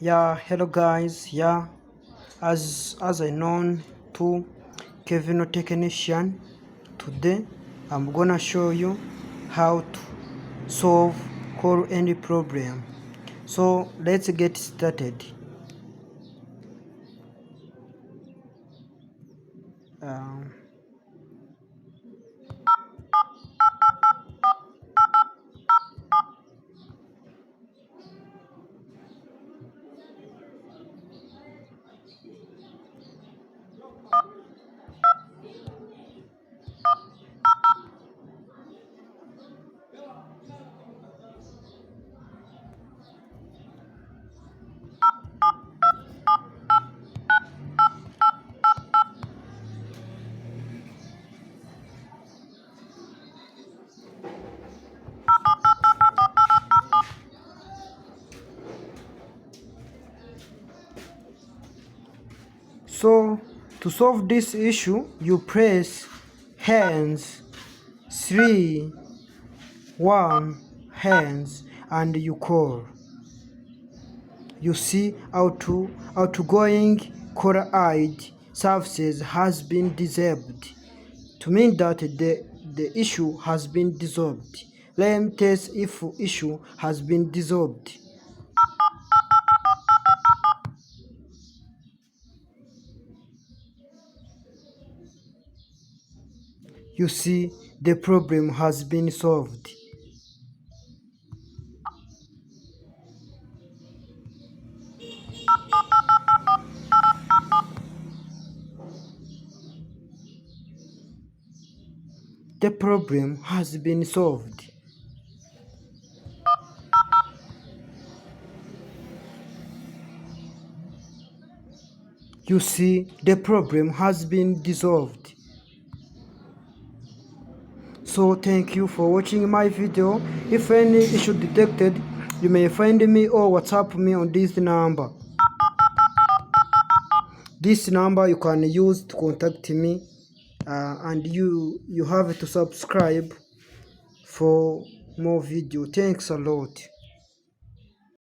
Yeah, hello guys. Yeah, as I known to Kevin technician, today I'm gonna show you how to solve call any problem. So let's get started. Um, so to solve this issue, you press hands 3 1 hands and you call. You see outgoing caller ID services has been disabled, to mean that the issue has been dissolved. Let me test if issue has been dissolved. You see the problem has been solved. The problem has been solved. You see the problem has been dissolved. So thank you for watching my video. If any issue detected, you may find me or WhatsApp me on this number. This number you can use to contact me, and you have to subscribe for more video. Thanks a lot.